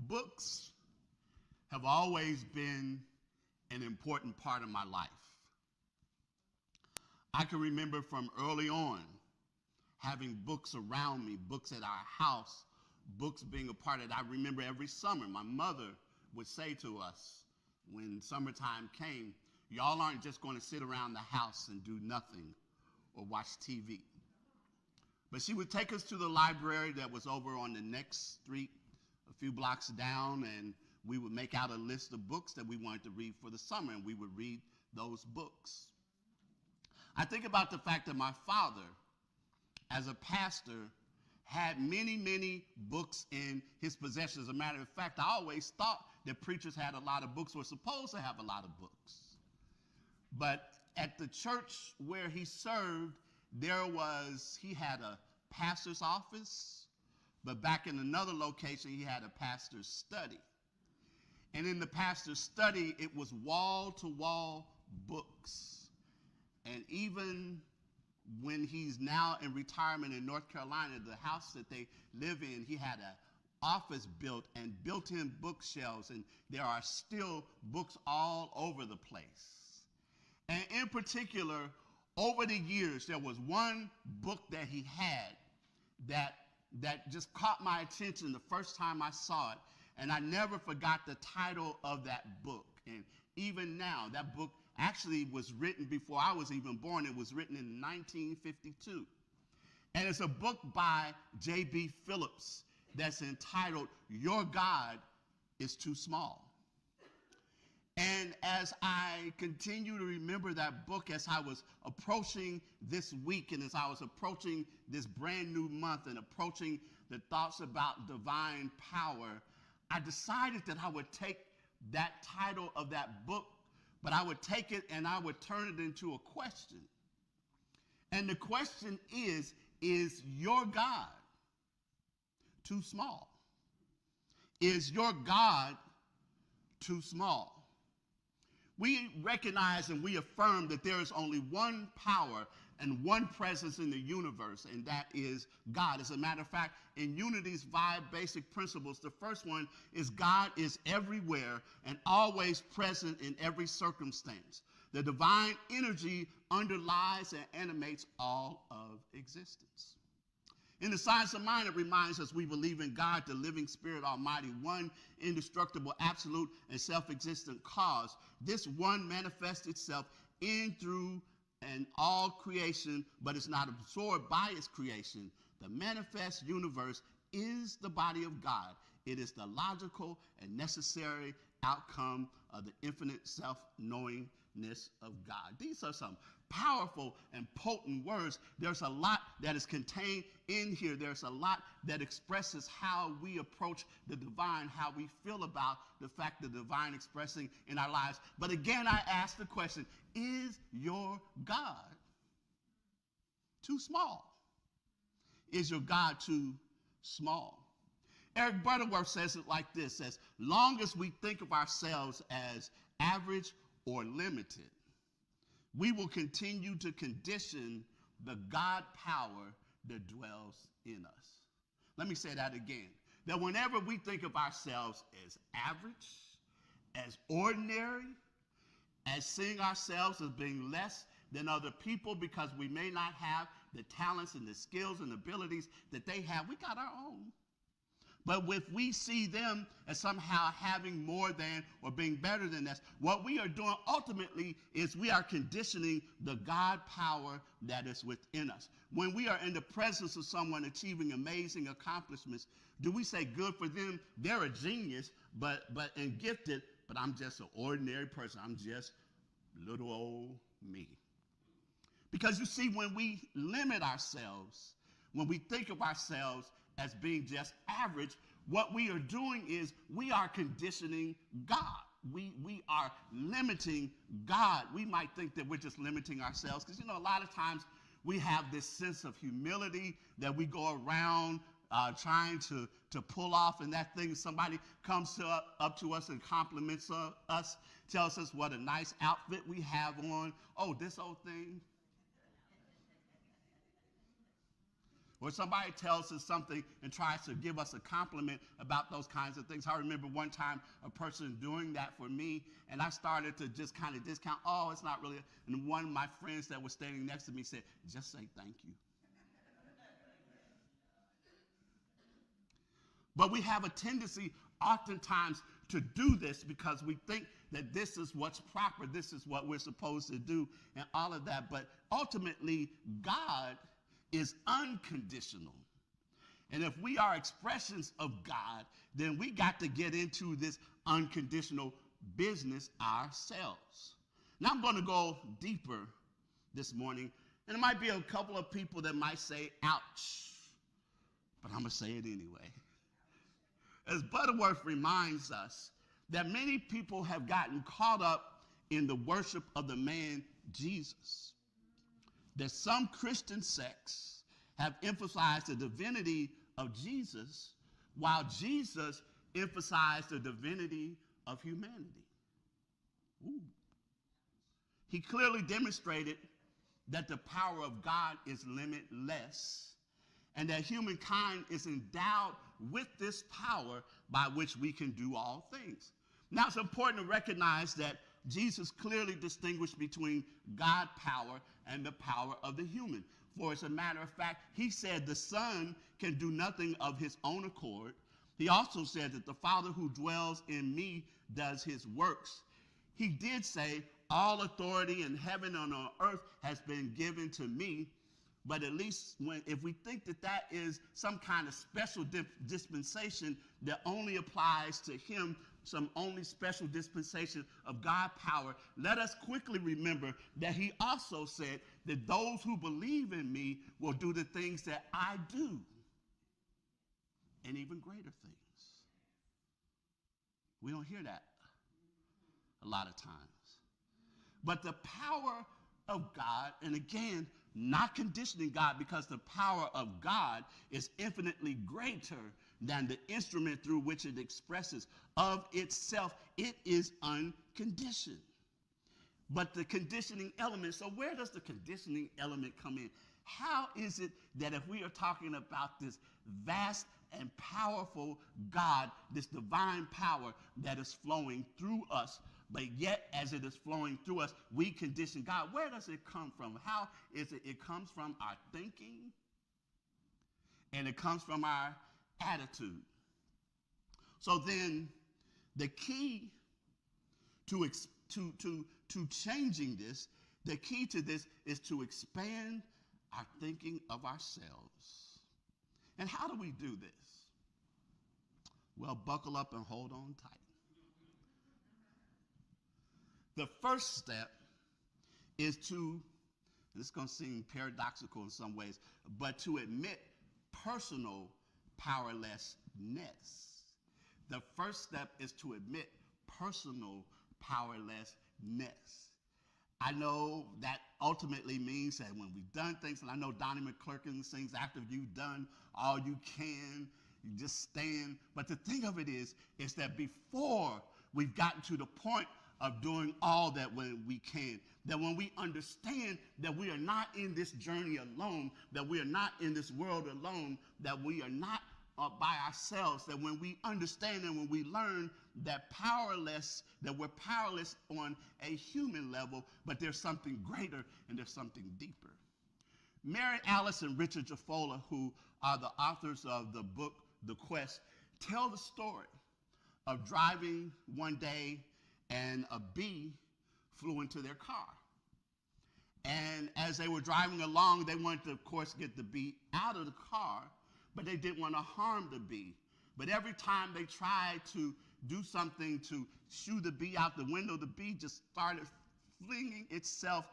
Books have always been an important part of my life. I can remember from early on having books around me, books at our house, books being a part of it. I remember every summer my mother would say to us when summertime came, y'all aren't just going to sit around the house and do nothing or watch TV. But she would take us to the library that was over on the next street, a few blocks down, and we would make out a list of books that we wanted to read for the summer, and we would read those books. I think about the fact that my father, as a pastor, had many, many books in his possession. As a matter of fact, I always thought that preachers had a lot of books, or supposed to have a lot of books. But at the church where he served, he had a pastor's office, but back in another location, he had a pastor's study. And in the pastor's study, it was wall-to-wall books. And even when he's now in retirement in North Carolina, the house that they live in, he had an office built and built-in bookshelves, and there are still books all over the place. And in particular, over the years, there was one book that he had that just caught my attention the first time I saw it, and I never forgot the title of that book. And even now, that book actually was written before I was even born. It was written in 1952. And it's a book by J.B. Phillips that's entitled, Your God is Too Small. And as I continue to remember that book, as I was approaching this week and as I was approaching this brand new month and approaching the thoughts about divine power, I decided that I would take that title of that book, but I would take it and I would turn it into a question. And the question is your God too small? Is your God too small? We recognize and we affirm that there is only one power and one presence in the universe, and that is God. As a matter of fact, in Unity's 5 basic principles, the first one is God is everywhere and always present in every circumstance. The divine energy underlies and animates all of existence. In the science of mind, it reminds us we believe in God, the living spirit almighty, one indestructible, absolute, and self-existent cause. This one manifests itself in, through, and all creation, but is not absorbed by its creation. The manifest universe is the body of God. It is the logical and necessary outcome of the infinite self-knowingness of God. These are some powerful and potent words. There's a lot that is contained in here. There's a lot that expresses how we approach the divine, how we feel about the fact the divine expressing in our lives. But again, I ask the question, is your God too small? Is your God too small? Eric Butterworth says it like this: as long as we think of ourselves as average or limited, we will continue to condition the God power that dwells in us. Let me say that again. That whenever we think of ourselves as average, as ordinary, as seeing ourselves as being less than other people because we may not have the talents and the skills and abilities that they have, we got our own. But if we see them as somehow having more than or being better than us, what we are doing ultimately is we are conditioning the God power that is within us. When we are in the presence of someone achieving amazing accomplishments, do we say, good for them, they're a genius, and gifted, but I'm just an ordinary person. I'm just little old me. Because you see, when we limit ourselves, when we think of ourselves as being just average, what we are doing is we are conditioning God. We are limiting God. We might think that we're just limiting ourselves because, a lot of times we have this sense of humility that we go around trying to pull off, and that thing, somebody comes up to us and compliments us, tells us what a nice outfit we have on. Oh, this old thing. Or somebody tells us something and tries to give us a compliment about those kinds of things. I remember one time a person doing that for me, and I started to just kind of discount, oh, it's not really. And one of my friends that was standing next to me said, just say thank you. But we have a tendency oftentimes to do this because we think that this is what's proper, this is what we're supposed to do, and all of that. But ultimately, God is unconditional. And if we are expressions of God, then we got to get into this unconditional business ourselves. Now I'm going to go deeper this morning, and there might be a couple of people that might say, ouch, but I'm going to say it anyway. As Butterworth reminds us, that many people have gotten caught up in the worship of the man Jesus. That some Christian sects have emphasized the divinity of Jesus, while Jesus emphasized the divinity of humanity. Ooh. He clearly demonstrated that the power of God is limitless, and that humankind is endowed with this power by which we can do all things. Now, it's important to recognize that Jesus clearly distinguished between God's power and the power of the human. For as a matter of fact, he said the Son can do nothing of his own accord. He also said that the Father who dwells in me does his works. He did say, all authority in heaven and on earth has been given to me. But at least if we think that that is some kind of special dispensation that only applies to him, some only special dispensation of God's power, let us quickly remember that he also said that those who believe in me will do the things that I do, and even greater things. We don't hear that a lot of times. But the power of God, and again, not conditioning God, because the power of God is infinitely greater than the instrument through which it expresses. Of itself, it is unconditioned. But the conditioning element, so where does the conditioning element come in? How is it that if we are talking about this vast and powerful God, this divine power that is flowing through us, but yet as it is flowing through us, we condition God? Where does it come from? How is it? It comes from our thinking, and it comes from our attitude. So then the key to changing this, the key to this is to expand our thinking of ourselves. And how do we do this? Well, buckle up and hold on tight. The first step is to, and this is going to seem paradoxical in some ways, but to admit personal powerlessness. The first step is to admit personal powerlessness. I know that ultimately means that when we've done things, and I know Donnie McClurkin sings, after you've done all you can, you just stand. But the thing of it is that before we've gotten to the point of doing all that when we can, that when we understand that we are not in this journey alone, that we are not in this world alone, that we are not by ourselves, that when we understand and when we learn that we're powerless on a human level, but there's something greater and there's something deeper. Mary Alice and Richard Jaffola, who are the authors of the book, The Quest, tell the story of driving one day and a bee flew into their car. And as they were driving along, they wanted to, of course, get the bee out of the car, but they didn't want to harm the bee. But every time they tried to do something to shoo the bee out the window, the bee just started flinging itself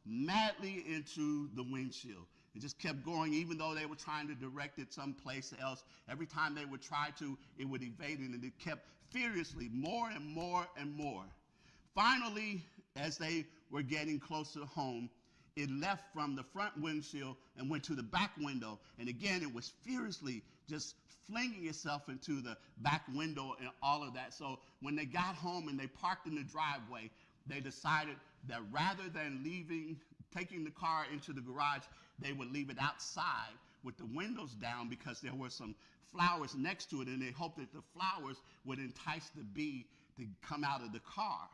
madly into the windshield. It just kept going, even though they were trying to direct it someplace else. Every time they would try to, it would evade it, and it kept furiously, more and more and more. Finally, as they were getting closer to home, it left from the front windshield and went to the back window. And again, it was furiously just flinging itself into the back window and all of that. So when they got home and they parked in the driveway, they decided that rather than taking the car into the garage, they would leave it outside with the windows down because there were some flowers next to it, and they hoped that the flowers would entice the bee to come out of the car.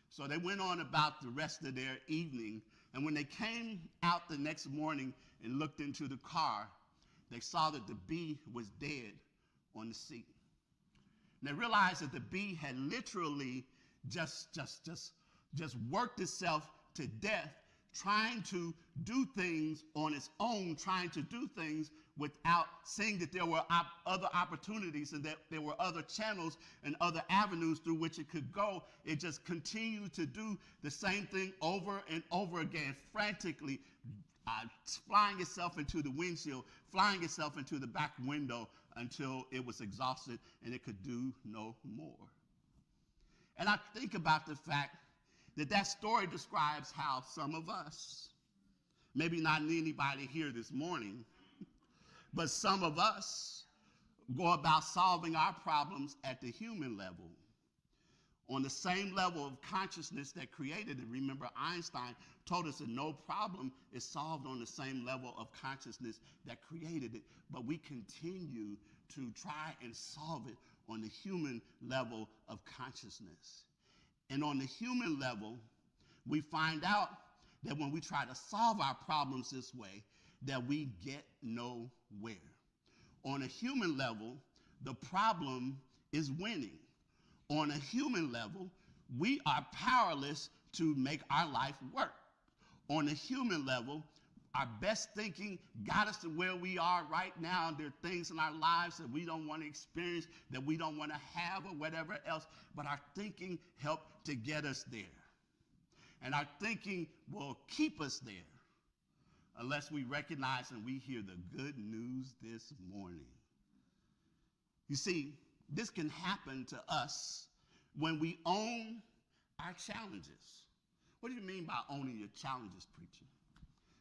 So they went on about the rest of their evening, and when they came out the next morning and looked into the car, they saw that the bee was dead on the seat. And they realized that the bee had literally just worked itself to death, trying to do things on its own, trying to do things without seeing that there were other opportunities and that there were other channels and other avenues through which it could go. It just continued to do the same thing over and over again, frantically, flying itself into the windshield, flying itself into the back window until it was exhausted and it could do no more. And I think about the fact that that story describes how some of us, maybe not anybody here this morning, but some of us go about solving our problems at the human level, on the same level of consciousness that created it. Remember, Einstein told us that no problem is solved on the same level of consciousness that created it, but we continue to try and solve it on the human level of consciousness. And on the human level, we find out that when we try to solve our problems this way, that we get nowhere. On a human level, the problem is winning. On a human level, we are powerless to make our life work. On a human level, our best thinking got us to where we are right now. There are things in our lives that we don't want to experience, that we don't want to have, or whatever else, but our thinking helped to get us there. And our thinking will keep us there unless we recognize and we hear the good news this morning. You see, this can happen to us when we own our challenges. What do you mean by owning your challenges, preacher?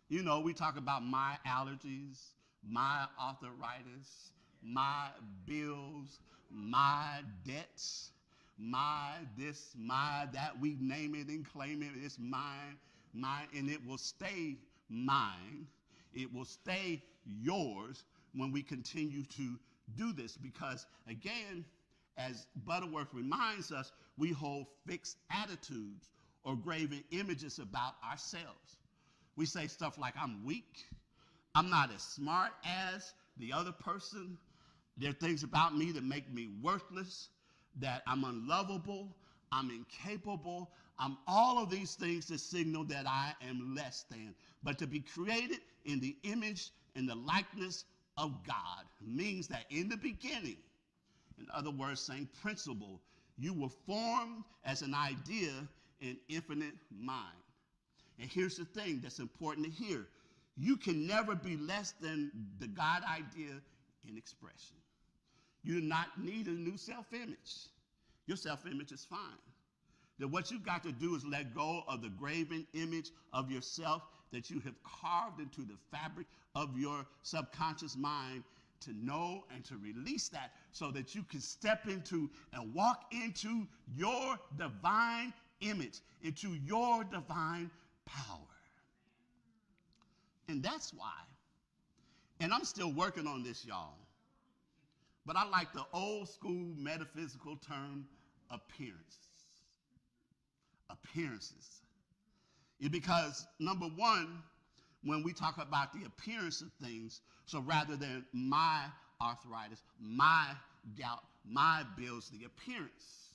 You know, we talk about my allergies, my arthritis, my bills, my debts, my this, my that. We name it and claim it. It's mine, mine, and it will stay mine. It will stay yours when we continue to do this, because, again, as Butterworth reminds us, we hold fixed attitudes or graven images about ourselves. We say stuff like, I'm weak, I'm not as smart as the other person, there are things about me that make me worthless, that I'm unlovable, I'm incapable, I'm all of these things that signal that I am less than. But to be created in the image and the likeness of God means that in the beginning, in other words, same principle, you were formed as an idea in infinite mind. And here's the thing that's important to hear. You can never be less than the God idea in expression. You do not need a new self-image. Your self-image is fine. That what you've got to do is let go of the graven image of yourself that you have carved into the fabric of your subconscious mind, to know and to release that so that you can step into and walk into your divine image, into your divine power. And that's why, and I'm still working on this, y'all, but I like the old school metaphysical term, appearance. Appearances. Because, number one, when we talk about the appearance of things, so rather than my arthritis, my gout, my bills, the appearance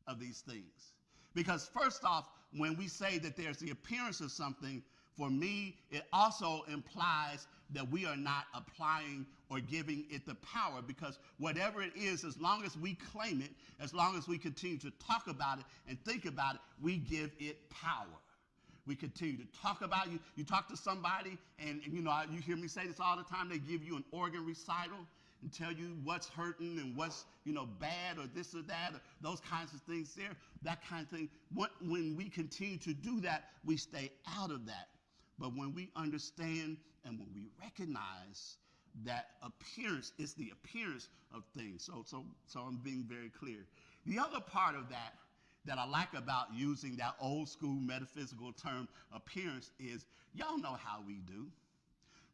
of these things. Because first off, when we say that there's the appearance of something, for me, it also implies that we are not applying or giving it the power, because whatever it is, as long as we claim it, as long as we continue to talk about it and think about it, we give it power. We continue to talk about it. You talk to somebody, and you know, you hear me say this all the time, they give you an organ recital and tell you what's hurting and what's, you know, bad or this or that, or those kinds of things there, that kind of thing. When we continue to do that, we stay out of that. But when we understand and when we recognize that appearance is the appearance of things, so I'm being very clear. The other part of that I like about using that old school metaphysical term appearance is, y'all know how we do.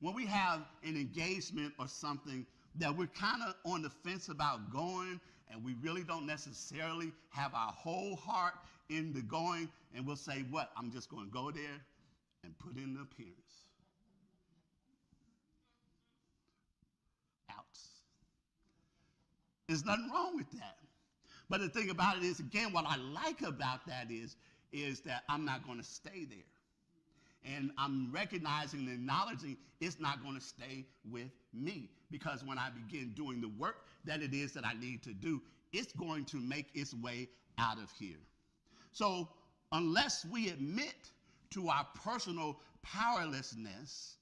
When we have an engagement or something that we're kind of on the fence about going, and we really don't necessarily have our whole heart in the going, and we'll say, what? I'm just going to go there and put in the appearance. Out. There's nothing wrong with that. But the thing about it is, again, what I like about that is that I'm not going to stay there. And I'm recognizing and acknowledging it's not going to stay with me, because when I begin doing the work that it is that I need to do, it's going to make its way out of here. So unless we admit to our personal powerlessness,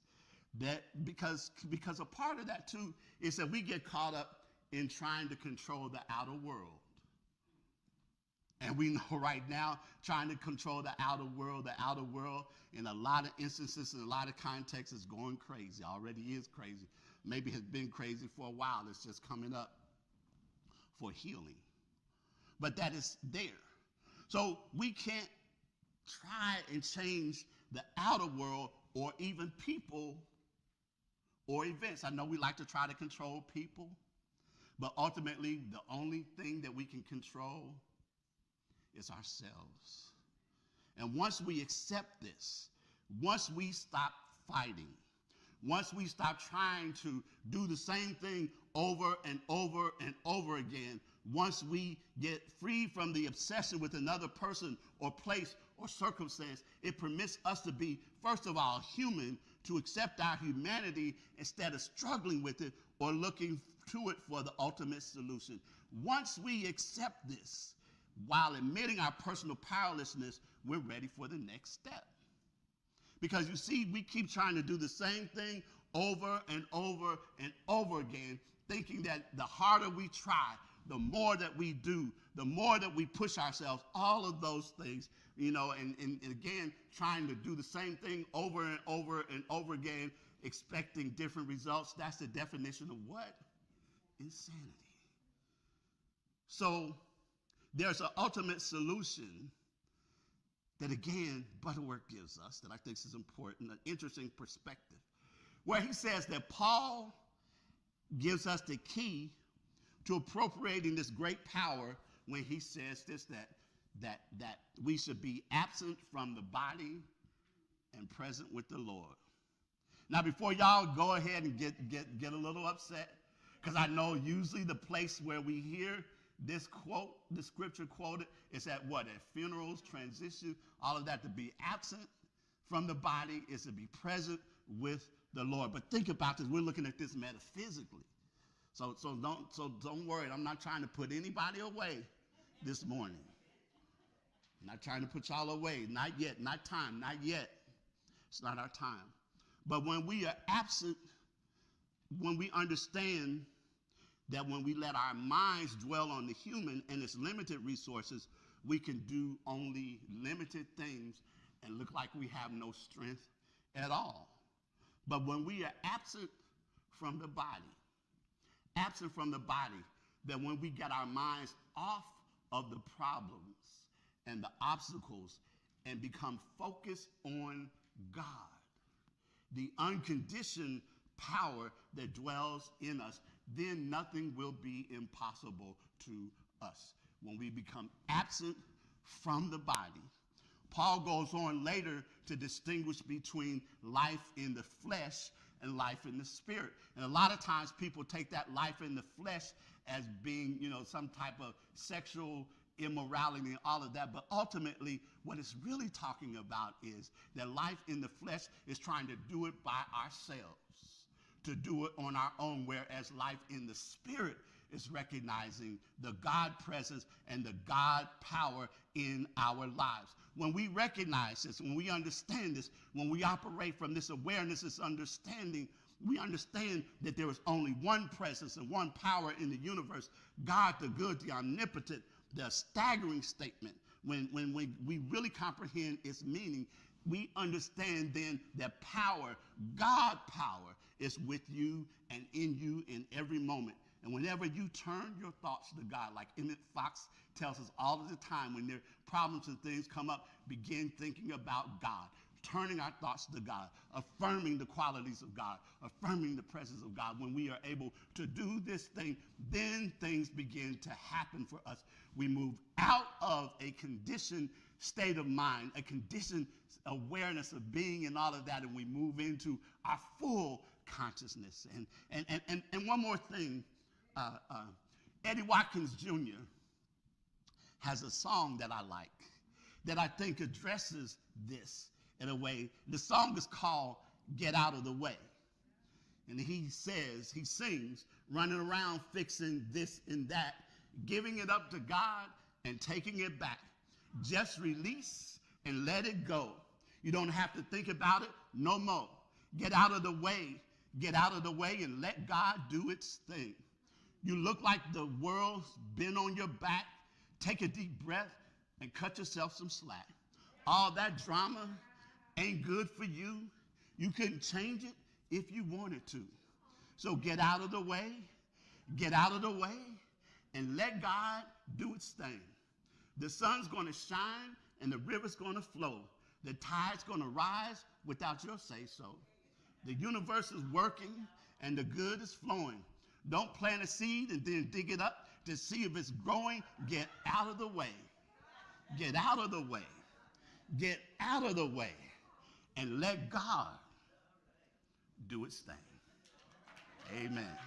that because a part of that too is that we get caught up in trying to control the outer world. And we know right now, trying to control the outer world in a lot of instances, in a lot of contexts, is going crazy. Already is crazy. Maybe has been crazy for a while. It's just coming up for healing. But that is there. So we can't try and change the outer world or even people or events. I know we like to try to control people, but ultimately the only thing that we can control is ourselves. And once we accept this, once we stop fighting, once we stop trying to do the same thing over and over and over again, once we get free from the obsession with another person or place or circumstance, it permits us to be, first of all, human, to accept our humanity instead of struggling with it or looking to it for the ultimate solution. Once we accept this, while admitting our personal powerlessness, we're ready for the next step. Because you see, we keep trying to do the same thing over and over and over again, thinking that the harder we try, the more that we do, the more that we push ourselves, all of those things, and again, trying to do the same thing over and over and over again, expecting different results. That's the definition of what? Insanity. So there's an ultimate solution that, again, Butterworth gives us that I think is important, an interesting perspective, where he says that Paul gives us the key to appropriating this great power when he says this, that we should be absent from the body and present with the Lord. Now, before y'all go ahead and get a little upset, because I know usually the place where we hear this quote, the scripture quoted, is at what? At funerals, transition, all of that. To be absent from the body is to be present with the Lord. But think about this. We're looking at this metaphysically. So don't worry. I'm not trying to put anybody away this morning. I'm not trying to put y'all away. Not yet. Not time. Not yet. It's not our time. But when we are absent, when we understand that when we let our minds dwell on the human and its limited resources, we can do only limited things and look like we have no strength at all. But when we are absent from the body, that when we get our minds off of the problems and the obstacles and become focused on God, the unconditioned power that dwells in us, then nothing will be impossible to us. When we become absent from the body, Paul goes on later to distinguish between life in the flesh and life in the spirit. And a lot of times people take that life in the flesh as being, some type of sexual immorality and all of that. But ultimately, what it's really talking about is that life in the flesh is trying to do it by ourselves, to do it on our own, whereas life in the spirit is recognizing the God presence and the God power in our lives. When we recognize this, when we understand this, when we operate from this awareness, this understanding, we understand that there is only one presence and one power in the universe, God the good, the omnipotent, the staggering statement. When we really comprehend its meaning, we understand then that power, God power, is with you and in you in every moment. And whenever you turn your thoughts to God, like Emmett Fox tells us all of the time, when there problems and things come up, begin thinking about God. turning our thoughts to God, affirming the qualities of God, affirming the presence of God. When we are able to do this thing, then things begin to happen for us. We move out of a conditioned state of mind, a conditioned awareness of being and all of that, and we move into our full consciousness. And one more thing, Eddie Watkins Jr. has a song that I like, that I think addresses this in a way. The song is called Get Out of the Way. And he sings, running around fixing this and that, giving it up to God and taking it back. Just release and let it go. You don't have to think about it no more. Get out of the way. Get out of the way and let God do its thing. You look like the world's been on your back. Take a deep breath and cut yourself some slack. All that drama ain't good for you. You couldn't change it if you wanted to. So get out of the way, and let God do its thing. The sun's going to shine and the river's going to flow. The tide's going to rise without your say-so. The universe is working and the good is flowing. Don't plant a seed and then dig it up to see if it's growing. Get out of the way. Get out of the way. Get out of the way. And let God do its thing. Amen.